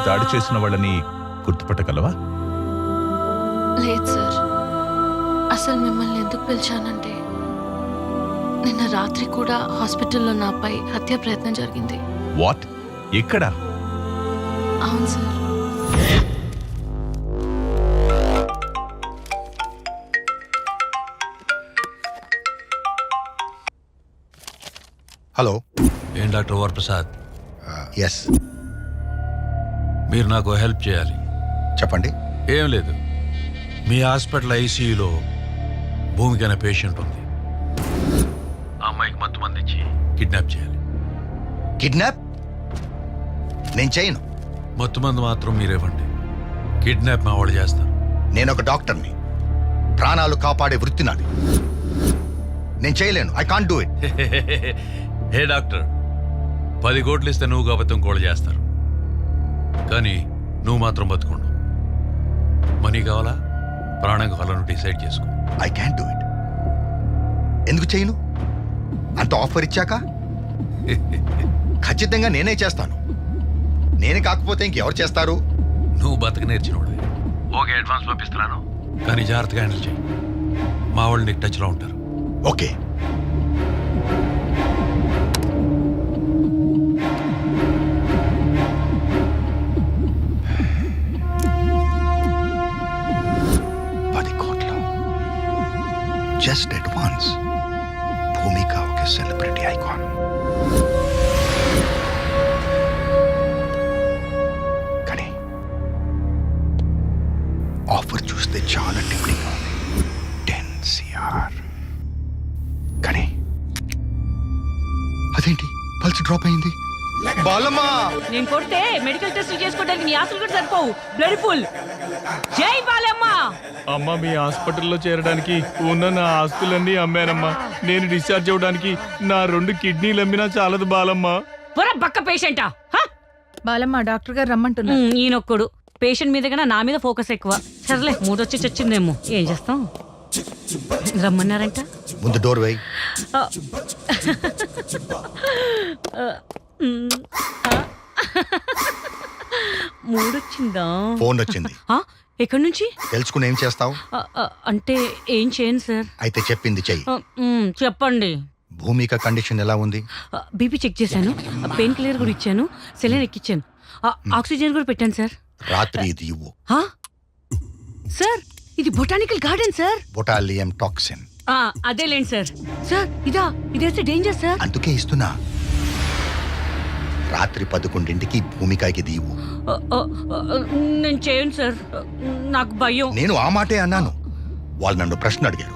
దాడి చేసిన వాళ్ళని గుర్తుపట్టగలవా? లేదు సార్. అసలు మిమ్మల్ని ఎందుకు పిలిచానంటే నిన్న రాత్రి కూడా హాస్పిటల్లో నాపై హత్య ప్రయత్నం జరిగింది. వాట్? ఎక్కడ? అవును సార్. హలో. ఏం డాక్టర్ వరప్రసాద్? ఎస్, మీరు నాకు హెల్ప్ చేయాలి. చెప్పండి. ఏం లేదు, మీ హాస్పిటల్ ఐసీయూలో భూమికి అనే పేషెంట్ ఉంది. ఆ అమ్మాయికి మత్తు మంది ఇచ్చి కిడ్నాప్ చేయాలి. కిడ్నాప్ నేను చేయను. మత్తు మంది మాత్రం మీరేవ్వండి, కిడ్నాప్ మా వాళ్ళు చేస్తారు. నేను ఒక డాక్టర్ని, ప్రాణాలు కాపాడే వృత్తి నాది. నేను చేయలేను. I can't do it. Hey doctor, 10 కోట్లు ఇస్తే నువ్వు కాబట్టి ఇంకోళ్ళు చేస్తారు, కానీ నువ్వు మాత్రం బతుకుండు. మనీ కావాలా ప్రాణం కావాలని డిసైడ్ చేసుకో. I can do it. ఎందుకు చేయను? అంత ఆఫర్ ఇచ్చాక ఖచ్చితంగా నేనే చేస్తాను. నేను కాకపోతే ఇంకెవరు చేస్తారు? నువ్వు బతక నేర్చినోడు. ఓకే, అడ్వాన్స్ పంపిస్తున్నాను, కానీ జాగ్రత్తగా హ్యాండిల్ చేయి. మా వాళ్ళు నీకు టచ్లో ఉంటారు. ఓకే. Just advance. భూమిక ఒక సెలబ్రిటీ ఐకాన్. కానీ ఆఫర్ చూస్తే చాలా టెంప్టింగ్ ఉంది. 10 CR. కానీ అదేంటి పల్స్ డ్రాప్ అయింది? బాలమ్మా, నేను కొడితే మెడికల్ టెస్ట్ చేసుకోవడానికి నీ ఆస్తులు కూడా సరిపోవు. Blood full. జై బాలమ్మ. అమ్మ, మీ హాస్పిటల్లో చేరడానికి ఉన్న నా ఆస్తులన్నీ అమ్మానమ్మా. నేను డిశ్చార్జ్ అవ్వడానికి నా 2 కిడ్నీలు అమ్మినా చాలదు బాలమ్మ. బక్క పేషెంటా? బాలమ్మ, డాక్టర్ గారు రమ్మంటున్నారు. ఈయనొక్కడు పేషెంట్ మీద కన్నా నా మీద ఫోకస్ ఎక్కువ. సర్లే, మూడొచ్చి చచ్చిందేమో, ఏం చేస్తాం. రమ్మన్నారంట. ముందు డోర్ వేయి. మూడొచ్చిందా? ఫోన్ వచ్చింది. ఎక్కడి నుంచి? తెలుసుకుని ఏం చేస్తావు? అంటే ఏం చేయను సార్. అయితే చెప్పింది చెయ్యి. చెప్పండి. భూమిక కండిషన్ ఎలా ఉంది? బీపీ చెక్ చేశాను, పెయిన్ కిల్లర్ కూడా ఇచ్చాను, సెలైన్ ఎక్కించాను, ఆక్సిజన్ కూడా పెట్టాను సార్. రాత్రి ఇది ఇవ్వు. సార్, ఇది botanical garden sir. Botulinum toxin. అదేలేండి సార్. సార్, ఇదేస్తే డేంజర్ సార్. అందుకే ఇస్తున్నా. రాత్రి 11ంటికి భూమికకి ఇది ఇవ్వు. నేను చేయను సార్, నాకు భయం. నేను ఆ మాటే అన్నాను. వాళ్ళు నన్ను ప్రశ్న అడిగారు,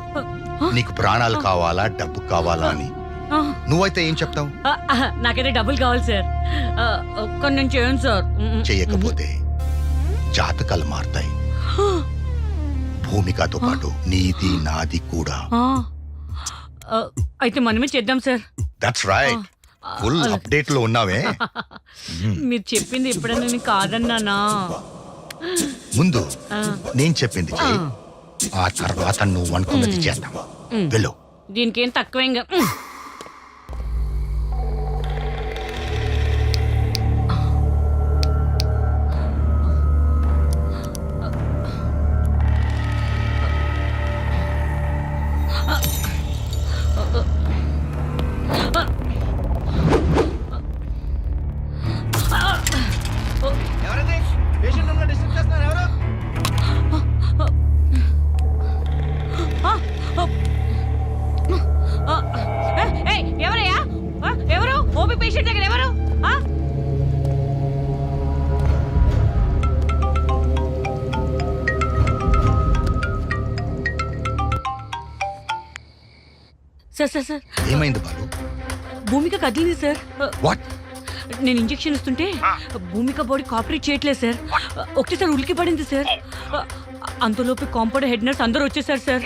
నీకు ప్రాణాలు కావాలా డబ్బు కావాలా అని. నువ్వైతే ఏం చెప్తావు? నాకైతే డబ్బులు కావాలి సార్, కానీ నేను చేయను సార్. చేయకపోతే జాతకాలు మారుతాయి. భూమికతో పాటు నీది నాది కూడా. అయితే మనమే చేద్దాం sir. That's right. Full update లో ఉన్నావే. మీరు చెప్పింది ఎప్పుడైనా నేను కాదన్నానా? ముందు నేను చెప్పింది చెయ్యి, ఆ తర్వాత నువ్వు అనుకున్నది చేద్దాం. వెళ్ళు. దీనికేం తక్కువ. ఎవరయ్యా? ఎవరు? ఓపీ పేషెంట్ దగ్గర ఎవరు? సార్ సార్ సార్, ఏమైంది బాలు? భూమిక కదిలింది సార్. వాట్? నేను ఇంజెక్షన్ ఇస్తుంటే భూమిక బాడీ కోఆపరేట్ చేయట్లేదు సార్. ఒకటేసారి ఉలికి పడింది సార్. అంతలోపు కాంపౌండర్, హెడ్ నర్స్ అందరూ వచ్చేసారు సార్.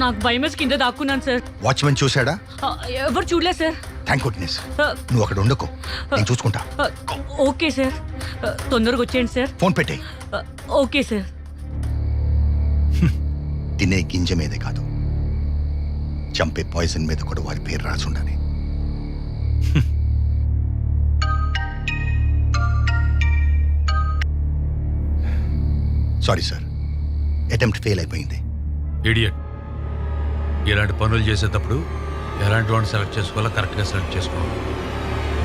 నాకు భయం వేసి కింద దాక్కున్నాను సార్. వాచ్మెన్ చూశాడా? ఎవరు చూడలేదు సార్. Thank goodness. నువ్వు అక్కడ ఉండకు, నేను చూసుకుంటా. ఓకే సార్, తొందరగా వచ్చేయండి సార్. ఫోన్ పెట్టేయ్. Okay sir. తినే గింజ మీదే కాదు, చంపే పాయిజన్ మీద కూడా వారి పేరు రాసి ఉండాలి. సారీ సార్, అటెంప్ట్ ఫెయిల్ అయిపోయింది. ఇడియట్. ఇలాంటి పనులు చేసేటప్పుడు ఎలాంటి వాడిని సెలెక్ట్ చేసుకోవాలో కరెక్ట్గా సెలెక్ట్ చేసుకోవాలి.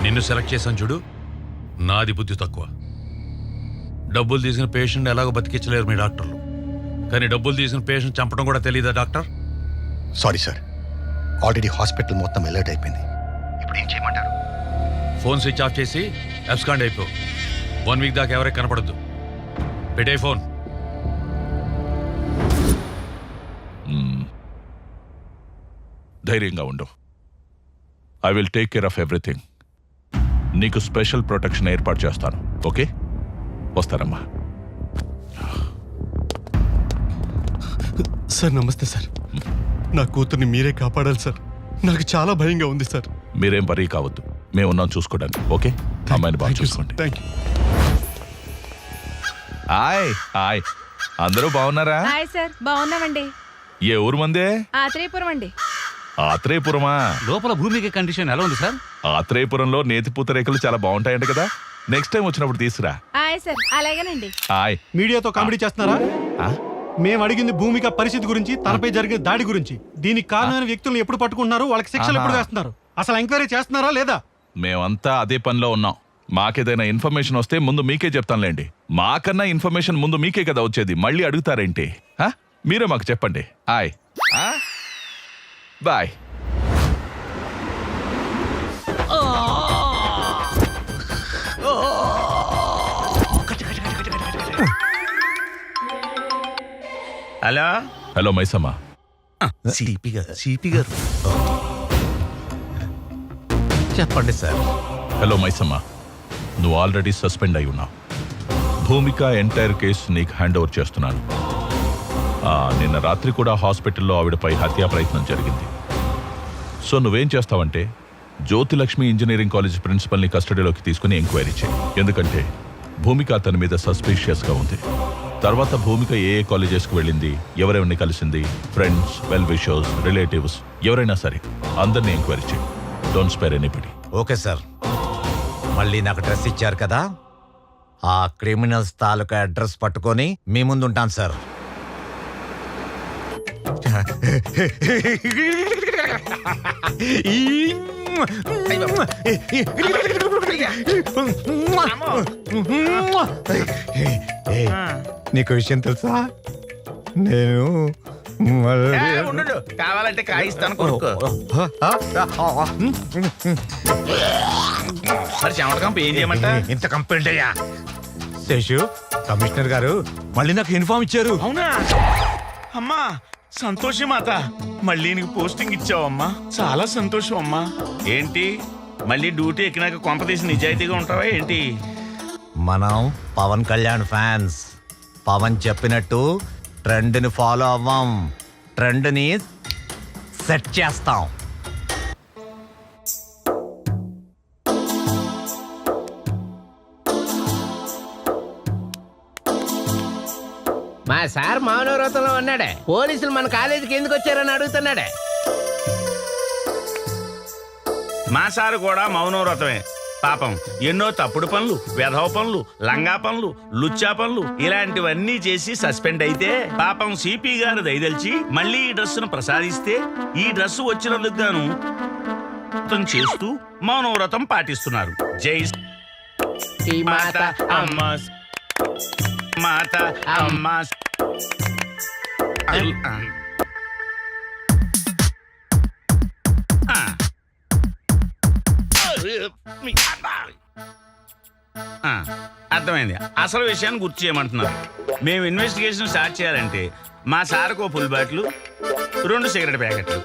నిన్ను సెలెక్ట్ చేశాను చూడు, నాది బుద్ధి తక్కువ. డబ్బులు తీసిన పేషెంట్ ఎలాగో బతికించలేరు మీ డాక్టర్లు, కానీ డబ్బులు తీసిన పేషెంట్ చంపడం కూడా తెలియదా doctor? Sorry sir, already hospital మొత్తం అలర్ట్ అయిపోయింది. ఇప్పుడు ఏం చేయమంటారు? ఫోన్ స్విచ్ ఆఫ్ చేసి అబ్స్కాండ్ అయిపో. 1 వీక్ దాకా ఎవరికి కనపడద్దు. పెట్టే ఫోన్. ధైర్యంగా ఉండు. I will take care of everything. నీకు స్పెషల్ ప్రొటెక్షన్ ఏర్పాటు చేస్తాను. ఓకే, వస్తారమ్మా. సార్ నమస్తే సార్. నా కూతుర్ని మీరే కాపాడాలి సార్. నాకు చాలా భయంగా ఉంది సార్. మీరేం వరీ కావద్దు, మేము ఉన్నాం చూసుకోవడానికి. ఓకే, అమ్మాయిని బాగా చూసుకోండి. Thank you. హాయ్ హాయ్, అందరూ బాగున్నారా? హాయ్ సార్, బాగున్నామండి. ఏ ఊరు మందే? ఆత్రేయపురం అండి. ఆత్రేయపురమా? లోపల భూమికి కండిషన్ ఎలా ఉంది సార్? ఆత్రేయపురంలో నేతి పూతరేకులు చాలా బాగుంటాయంట కదా, నెక్స్ట్ టైం వచ్చినప్పుడు తీసుకురా. హాయ్ సార్, అలాగేనండి. హాయ్. మీడియాతో కామెడీ చేస్తున్నారా? ఆ? మేము అడిగింది భూమిక పరిస్థితి గురించి, తనపై జరిగిన దాడి గురించి. దీనికి కారణమైన వ్యక్తులను ఎప్పుడు పట్టుకుంటున్నారు, వాళ్ళకి శిక్షలు ఎప్పుడు వేస్తున్నారు, అసలు ఎంక్వైరీ చేస్తున్నారా లేదా? మేమంతా అదే పనిలో ఉన్నాం. మాకేదైనా ఇన్ఫర్మేషన్ వస్తే ముందు మీకే చెప్తానులేండి. మాకన్నా ఇన్ఫర్మేషన్ ముందు మీకే కదా వచ్చేది, మళ్ళీ అడుగుతారేంటి? ఆ? మీరే మాకు చెప్పండి. Hi bye. Hello hello Maisamma. CP గారు చెప్పండి సార్. హలో మైసమ్మ, నువ్వు ఆల్రెడీ సస్పెండ్ అయి ఉన్నావు. భూమిక ఎంటైర్ కేసు నీకు హ్యాండ్ ఓవర్ చేస్తున్నాను. నిన్న రాత్రి కూడా హాస్పిటల్లో ఆవిడపై హత్యా ప్రయత్నం జరిగింది. సో నువ్వేం చేస్తావంటే జ్యోతిలక్ష్మి ఇంజనీరింగ్ కాలేజ్ ప్రిన్సిపల్ని కస్టడీలోకి తీసుకుని ఎంక్వైరీ చేయి. ఎందుకంటే భూమిక అతని మీద సస్పీషియస్గా ఉంది. తర్వాత భూమిక ఏ కాలేజెస్కి వెళ్ళింది, ఎవరెవరిని కలిసింది, ఫ్రెండ్స్, వెల్ విషర్స్, రిలేటివ్స్ ఎవరైనా సరే అందరినీ ఎంక్వైరీ చేయి. Don't spare anybody. Okay sir. మళ్ళీ నాకు అడ్రస్ ఇచ్చారు కదా, ఆ క్రిమినల్స్ తాలూకా అడ్రస్ పట్టుకొని మీ ముందు ఉంటాను సార్. నీకు విషయం తెలుసా, నేను కావాలంటే కాయిస్తాను కొనుక్కో. మరి చెమటకంప ఏం చేయమంట? ఇంత కంప్లైంట్ అయ్యా శేషు, కమిషనర్ గారు మళ్ళీ నాకు ఇన్ఫార్మ్ ఇచ్చారు. అవునా అమ్మా, సంతోషం మాత. మళ్ళీ నీకు పోస్టింగ్ ఇచ్చావమ్మా, చాలా సంతోషం అమ్మా. ఏంటి మళ్ళీ డ్యూటీ ఎక్కినాక కొంప తీసి నిజాయితీగా ఉంటావా ఏంటి? మనం పవన్ కళ్యాణ్ ఫ్యాన్స్. పవన్ చెప్పినట్టు ట్రెండ్ని ఫాలో అవ్వం, ట్రెండ్ని సెట్ చేస్తాం. మా సార్ మౌనవ్రతంలో ఉన్నాడే, పోలీసులు మన కాలేజీకి ఎందుకు వచ్చారని అడుగుతున్నాడే. మా సారు కూడా మౌనవ్రతమే. పాపం ఎన్నో తప్పుడు పనులు, వెధవ పనులు, లంగా పనులు, లుచ్చా పనులు ఇలాంటివన్నీ చేసి సస్పెండ్ అయితే పాపం సిపి గారు దయదలిచి మళ్ళీ ఈ డ్రెస్సును ప్రసాదిస్తే ఈ డ్రెస్సు వచ్చినందుకు గాను చేస్తూ మౌనవ్రతం పాటిస్తున్నారు. జై మాత అమ్మ, మాత అమ్మ. అర్థమైంది. అసలు విషయాన్ని గుర్తు చేయమంటున్నారు. మేము ఇన్వెస్టిగేషన్ స్టార్ట్ చేయాలంటే మా సార్కు ఫుల్ బాటిల్, 2 సిగరెట్ ప్యాకెట్లు,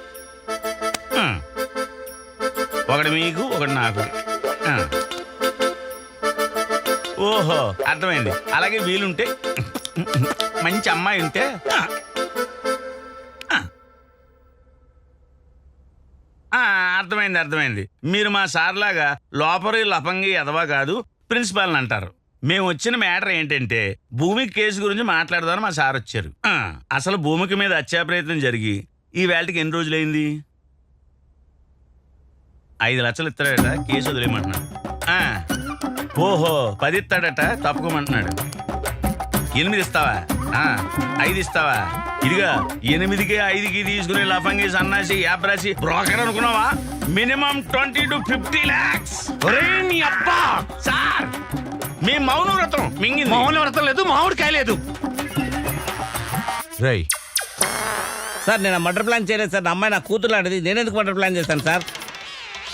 ఒకటి మీకు ఒకటి నాకు. ఓహో అర్థమైంది. అలాగే వీలుంటే మంచి అమ్మాయి ఉంటే అర్థమైంది. మీరు మా సార్ లాగా లోపరి లపంగి ఎదవా కాదు, ప్రిన్సిపాల్ని అంటారు. మేము వచ్చిన మ్యాటర్ ఏంటంటే భూమికి కేసు గురించి మాట్లాడదామని మా సార్ వచ్చారు. అసలు భూమికి మీద హత్యా ప్రయత్నం జరిగి ఈ వేళకి ఎన్ని రోజులైంది? 5 లక్షలు ఇస్తాడట, కేసు వదిలేయమంటున్నాడు. ఓహో 10 ఇస్తాడట, తప్పుకోమంటున్నాడు. 8 ఇస్తావా? 5 ఇస్తావా? ఇదిగా 8కి 5కి తీసుకుని లఫంగి సన్నాసి యాప్రాసి బ్రోకర్ అనుకున్నావా? Minimum 20 to 50 lakhs. నీ అబ్బా సార్, మీ మౌన వ్రతం మింగింది. మౌన వ్రతం లేదు, మామిడికాయ లేదు. రేయ్, సార్ నేను మర్డర్ ప్లాన్ చేయలేదు సార్. అమ్మాయి నా కూతురు లాంటిది, నేను ఎందుకు మర్డర్ ప్లాన్ చేస్తాను సార్?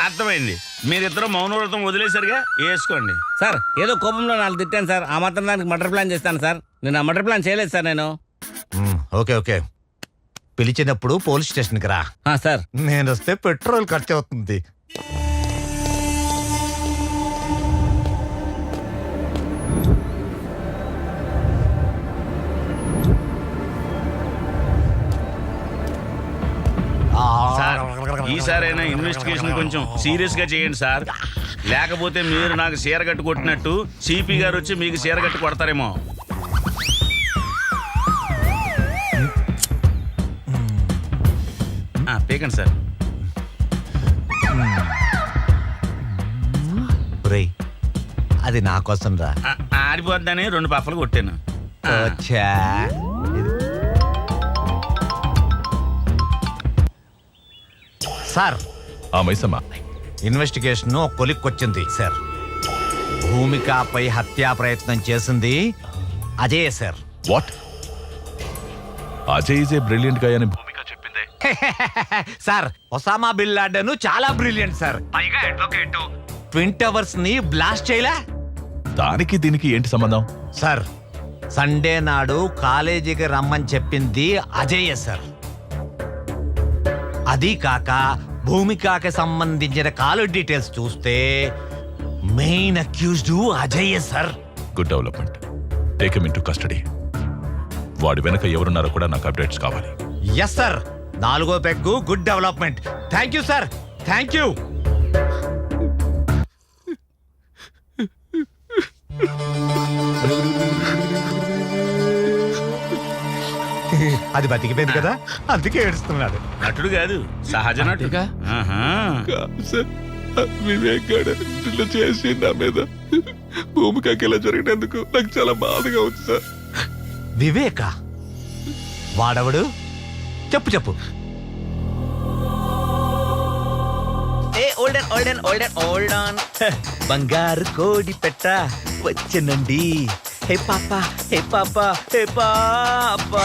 అర్థమైంది. మీరిద్దరు మౌనవ్రతం వదిలేసరిగా వేసుకోండి. సార్ ఏదో కోపంలో నాకు తిట్టాను సార్, ఆ మాత్రం దానికి మర్డర్ ప్లాన్ చేస్తాను సార్. నేను ఆ మర్డర్ ప్లాన్ చేయలేదు సార్ నేను. ఓకే ఓకే, పిలిచినప్పుడు పోలీస్ స్టేషన్కి రా. సార్ నేను వస్తే పెట్రోల్ ఖర్చు అవుతుంది. సార్ ఈసారైనా ఇన్వెస్టిగేషన్ కొంచెం సీరియస్ గా చేయండి సార్. లేకపోతే మీరు నాకు చీరగట్టు కొట్టినట్టు సిపి గారు వచ్చి మీకు చీరగట్టు కొడతారేమో. పీకండి సార్. రేయ్, అది నా కోసం రా. ఆడిపోద్దని 2 పఫలు కొట్టాను. వచ్చా. సార్, మైసమ్మ, ఇన్వెస్టిగేషన్ కొలిక్కొచ్చింది సార్. భూమికపై హత్యా ప్రయత్నం చేసింది Ajay sir. What? Ajay is a brilliant గా అని భూమిక చెప్పిందే. సార్, ఒసామా బిన్ లాడెన్ చాలా బ్రిలియంట్ సార్. పైగా అడ్వకేట్. ట్విన్ టవర్స్ ని బ్లాస్ట్ చేయలే. దానికి దీనికి ఏంటి సంబంధం? సార్, సండే నాడు కాలేజీకి రమ్మని చెప్పింది అజయ్ సార్. అది కాక భూమికకి సంబంధించిన కాల్ డీటెయిల్స్ చూస్తే main accused Ajay sir. Good development. Take him into custody. వాడి వెనక ఎవరున్నారో కూడా నాకు అప్డేట్స్ కావాలి. ఎస్ సార్, 4వ peg good development. Thank you sir, thank you. అది బతికిపోయింది కదా, అందుకే ఏడుస్తున్నాడు. నటుడు కాదు, సహజ నటుడుగా. సార్, వివేక్ గారు ఇట్లా చేసి నా మీద భూమికకి ఇలా జరిగినందుకు నాకు చాలా బాధగా ఉంది సార్. వివేక వాడవడు? చెప్పు చెప్పు. బంగారు కోడి పెట్ట వచ్చనండి. హే పాపా, హే పాపా, హే పాపా.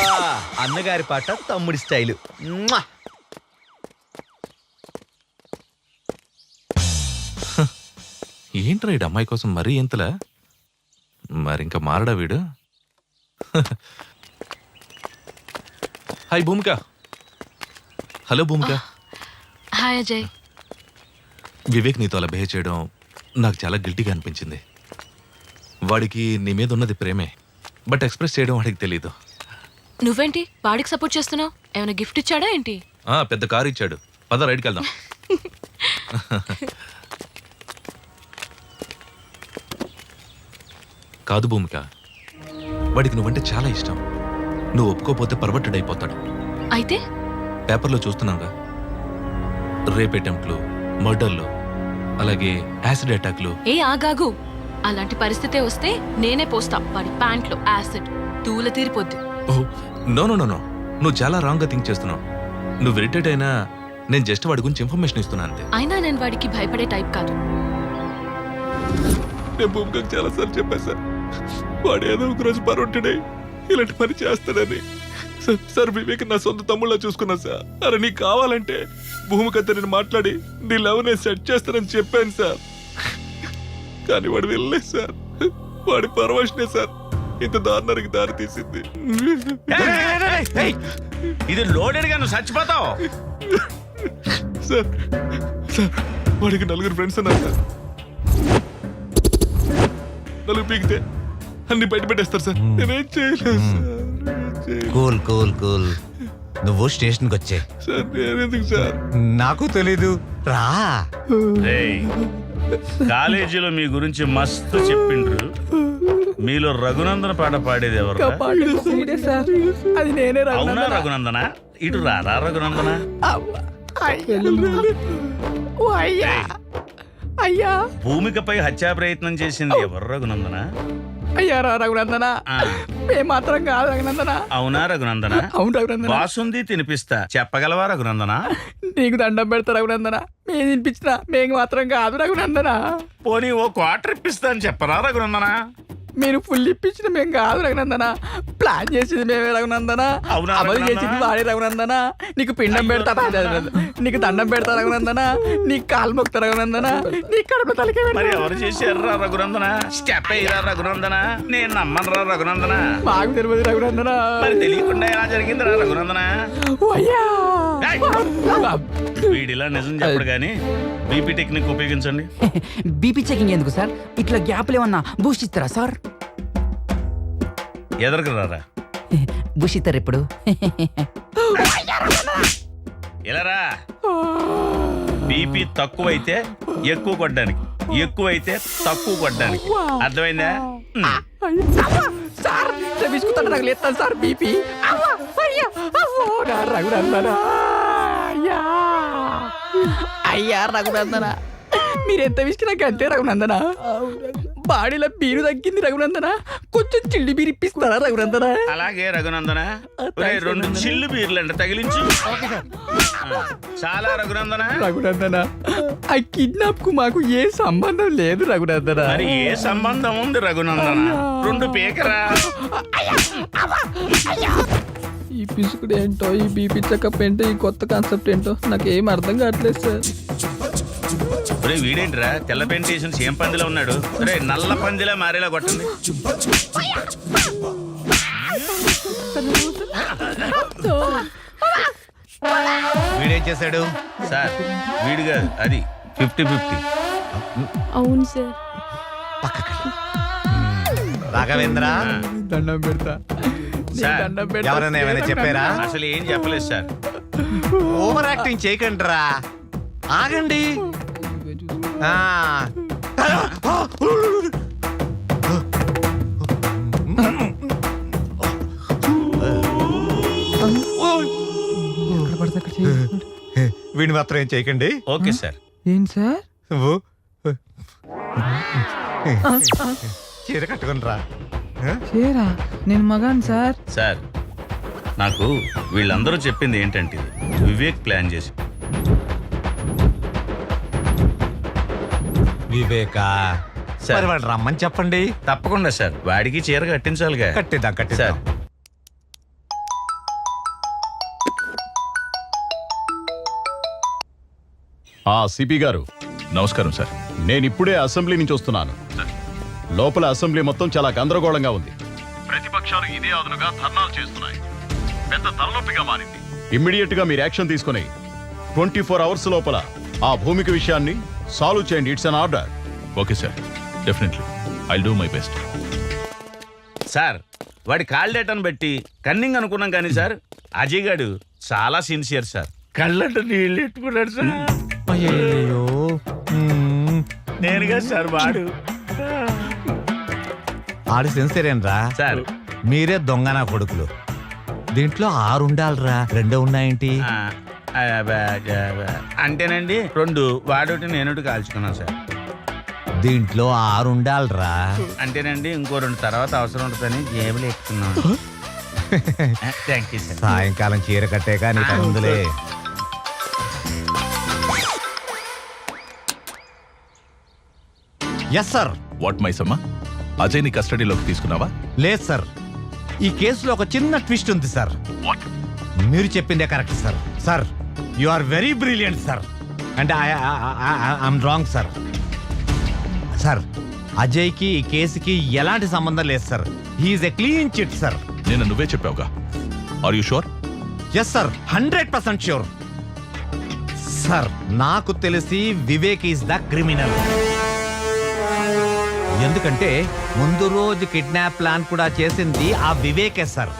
అన్నగారి పాట తమ్ముడి స్టైలు. ఏంట్రా ఈ అమ్మాయి కోసం మరీ ఎంతలా? మరింకా మారడా వీడు? హాయ్ భూమిక. హలో భూమిక. హాయ్ అజయ్. వివేక్ నీతో అలా బిహేవ్ చేయడం నాకు చాలా గిల్టీగా అనిపించింది. వాడికి నీ మీద ఉన్నది ప్రేమే, బట్ ఎక్స్ప్రెస్ చేయడం వాడికి తెలీదు. నువ్వేంటి వాడికి సపోర్ట్ చేస్తున్నావు? ఏమైనా గిఫ్ట్ ఇచ్చాడా ఏంటి? పెద్ద కారు ఇచ్చాడు. పద రైడ్కి వెళ్దాం. కాదు భూమిక, వాడికి నువ్వంటే చాలా ఇష్టం. నువ్వు ఒప్పుకోపోతే పర్వర్టెడ్ అయిపోతాడు. అయితే పేపర్లో చూస్తున్నాగా, రేప్ అటెంప్ట్లు, మర్డర్లు, అలాగే యాసిడ్ అటాక్లు. ఏ ఆగాగు, అలాంటి పరిస్థితే వస్తే నేనే పోస్తా వాడి ప్యాంట్లో యాసిడ్. తూల తీరిపోద్ది. నో నో నో నో, నువ్వు చాలా రాంగ్ గా థింక్ చేస్తున్నావు. నువ్వు ఇరిటేట్ అయినా నేను జస్ట్ వాడి గురించి ఇన్ఫర్మేషన్ ఇస్తున్నా అంతే. అయినా నేను వాడికి భయపడే టైప్ కాదు. నేను భూమికకు చాలా సార్లు చెప్పాను సార్, వాడు ఏదో ఒక రోజు పరొట్టడే ఇలాంటి పని చేస్తాడని. సార్, వివేక్ నా సొంత తమ్ముళ్ళ చూసుకున్నా సార్. అరే నీకు కావాలంటే భూమికతో నేను మాట్లాడి నీ లవ్ నేను సెట్ చేస్తానని చెప్పాను సార్. కానీ వాడు వెళ్ళలేదు సార్. వాడి పరవశనే సార్ ఇంత దారుణానికి దారి తీసింది. ఇది లోడెడ్ గా నువ్వు చచ్చిపోతావు. సార్, వాడికి 4 ఫ్రెండ్స్ ఉన్నారు సార్. 4 పీకితే అన్ని బయట పెట్టేస్తారు సార్. నేనేం చేయలేదు సార్. Cool cool cool. నువ్వు స్టేషన్కి వచ్చే. సార్ నేనెందుకు సార్? నాకు తెలీదు, రా. కాలేజీలో మీ గురించి మస్తు చెప్పిండ్రు. మీలో రఘునందన పాట పాడేది ఎవరు? అవునా రఘునందన? ఇటు రారా రఘునందన? భూమికపై హత్యా ప్రయత్నం చేసింది ఎవరు రఘునందన? అయ్యారా రఘునందన మేము మాత్రం కాదు రఘునందన. అవునా రఘునందన? అవును రఘునందన. బాసుంది తినిపిస్తా, చెప్పగలవా రఘునందన? నీకు దండం పెడతా రఘునందన, మేము తినిపించిన మేము మాత్రం కాదు రఘునందన. పోనీ ఓ క్వార్టర్ ఇప్పిస్తాను చెప్పరా రఘునందన? మీరు ఫుల్ ఇప్పించిన మేము కాదు రఘునందన, ప్లాన్ చేసింది మేమే రఘునందన, అవునా అమలు రఘునందన? చేసింది వాడే రఘునందన. నీకు పిండం పెడతా నీకు దండం పెడతా రఘునందన, నీకు కాలు మొక్తా రఘునందన, నీ కడుపు తలకే మరి ఎవరు చేశారా రఘునందన? స్టెప్ అయ్యారా రఘునందన? నేను నమ్మనురా రఘునందన. మాకు తెలియదు రఘునందన. మరి తెలియకుండా ఎలా జరిగిందిరా రఘునందన? అయ్యా ఏయ్! వీడిలా నిజం చెప్పడు కానీ బీపీ టెక్నిక్ ఉపయోగించండి. బీపీ చెకింగ్ ఎందుకు సార్? ఇట్లా గ్యాప్లు ఏమన్నా బూస్ట్ ఇస్తారా సార్? ఎదరకు రారా. బూస్ట్ ఇస్తారు ఎప్పుడు? ఇలారా. బీపీ తక్కువైతే ఎక్కువ కొట్టడానికి, ఎక్కువైతే తక్కువ కొట్టడానికి. అర్థమైందా? సార్ బిస్కుతాడు నాకు లేస్తాను సార్ బీపీ. రఘునందన అయ్యా రఘునందన, మీరెంత విసికినాక అంతే రఘునందన. బాడీలో బీరు తగ్గింది రఘునందన, కొంచెం చిల్లి బీరు ఇప్పిస్తారా రఘునందన? అలాగే రఘునందన. ఒరేయ్, 2 చిల్లు బీర్లంట తగిలించు. చాలా రఘునందన. రఘునందన ఆ కిడ్నాప్ కు మాకు ఏ సంబంధం లేదు రఘునందన. మరి ఏ సంబంధం ఉంది రఘునందన? 2 పీకరా. ఈ పిసుకుడు ఏంటో, ఈ బీపీ చెకప్ ఏంటో, ఈ కొత్త కాన్సెప్ట్ ఏంటో నాకేం అర్థం కావట్లేదు సార్. ఒరే వీడేంట్రా తెల్ల పెయింట్ వేసిన సేమ్ పందిలో ఉన్నాడు. ఒరే నల్ల పందిలా మారేలా కొట్టండి. వీడేం చేశాడు? సార్ వీడు కాదు, అది 50-50. అవును సార్. రాఘవేంద్ర, దండం పెడతా సార్ ఎవరైనా ఏమైనా చెప్పారా? అసలు ఏం చెప్పలేదు సార్. ఓవర్ యాక్టింగ్ చేయకండి రా, ఆగండి. ఆ. వీడిని మాత్రం ఏం చేయకండి. Okay sir. ఏం సార్? నువ్వు చీర కట్టుకుని రా. చేరా నేను మగాను సార్. సార్ నాకు వీళ్ళందరూ చెప్పింది ఏంటంటే వివేక్ ప్లాన్ చేసి. వివేకా సార్. మరి వాడు రమ్మని చెప్పండి. తప్పకుండా సార్, వాడికి చీర కట్టించాలిగా. కట్టిద్దాం కట్టిద్దాం. సిపి గారు నమస్కారం సార్. నేను ఇప్పుడే అసెంబ్లీ నుంచి వస్తున్నాను. లోపల అసెంబ్లీ మొత్తం చాలా గందరగోళంగా ఉంది. ప్రతిపక్షాలు ఇదే అదునుగా ధర్నాలు చేస్తున్నాయి. పెద్ద తలనొప్పిగా మారింది. ఇమ్మీడియట్ గా మీరు యాక్షన్ తీసుకుని 24 అవర్స్ లోపల ఆ భూమిక విషయాన్ని సాల్వ్ చేయండి. It's an order. Okay sir, definitely I'll do my best. Sir వాడి కాల్ డేటాను బట్టి కన్నింగ్ అనుకున్నాం కానీ సార్ అజయ్ గాడు చాలా సిన్సియర్ సార్. కళ్ళంట నీళ్ళు ఎట్టుకున్నాడు సార్. అయ్యో నేనుగా సార్ వాడు. ఆడు సెన్సరేనరా సార్ మీరే దొంగనా కొడుకులు. దీంట్లో 6 ఉండాలిరా, 2 ఉన్నాయేంటి? అంటేనండి 2 వాడోటి నేనోటి కాల్చుకున్నాను సార్. దీంట్లో 6 ఉండాలిరా. అంటేనండి ఇంకో 2 తర్వాత అవసరం ఉంటుందని జేబులు ఎక్కుతున్నాను. Thank you sir. సాయంకాలం చీర కట్టాక నీకు అందులే. Yes sir. What Maisamma, Ajay ని కస్టడీలోకి తీసుకున్నావా? లేదు సార్, ఈ కేసులో ఒక చిన్న ట్విస్ట్ ఉంది సార్. మీరు చెప్పిందే correct sir. Sir you are very brilliant sir. అంటే ఐఎమ్ రాంగ్ సార్. సార్ అజయ్కి ఈ కేసుకి ఎలాంటి సంబంధం లేదు sir. He is a clean chit sir. నేను నువ్వే చెప్పావుగా. Are you sure? Yes sir, 100% sure. Sir నాకు తెలిసి వివేక్ ఈస్ ద క్రిమినల్. ఎందుకంటే ముందు రోజు కిడ్నాప్ ప్లాన్ కూడా చేసింది ఆ వివేకే సార్.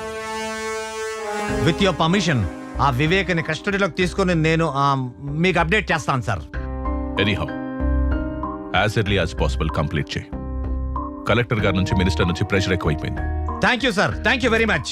విత్ యువర్ పర్మిషన్ ఆ వివేక్ని కస్టడీలోకి తీసుకొని నేను మీకు అప్డేట్ చేస్తాను sir. Anyhow as early as possible complete చేయి. కలెక్టర్ గారి నుంచి, మినిస్టర్ నుంచి ప్రెషర్ ఎక్కువైపోయింది. Thank you sir, thank you very much.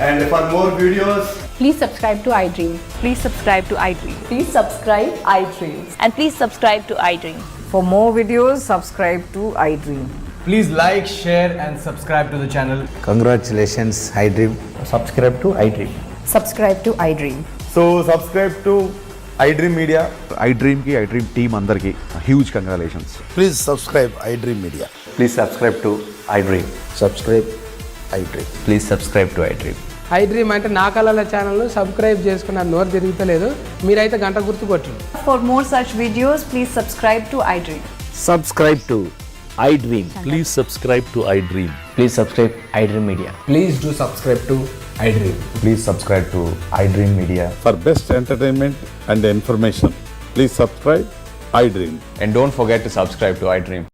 And for more videos, Please subscribe to iDream. Please subscribe to iDream. Please subscribe iDream. And please subscribe to iDream. for more videos, subscribe to iDream. Please like, share, and subscribe to the channel. Congratulations I dream. Subscribe to iDream. Subscribe to iDream. So subscribe to iDream Media. iDream కి iDream team అందరికి huge congratulations. Please subscribe I dream media. Please subscribe to iDream. Subscribe I dream. Please subscribe to iDream. iDream అంటే నా కళల channel subscribe చేసుకున్న నోరు తిరుగుతలేదు. మీరైతే గంట గుర్తు కొట్టండి. For more such videos, please subscribe to iDream. Subscribe to iDream. Please subscribe to iDream. Please subscribe iDream Media. Please do subscribe to iDream. Please subscribe to iDream Media. For best entertainment and information, please subscribe iDream. And don't forget to subscribe to iDream.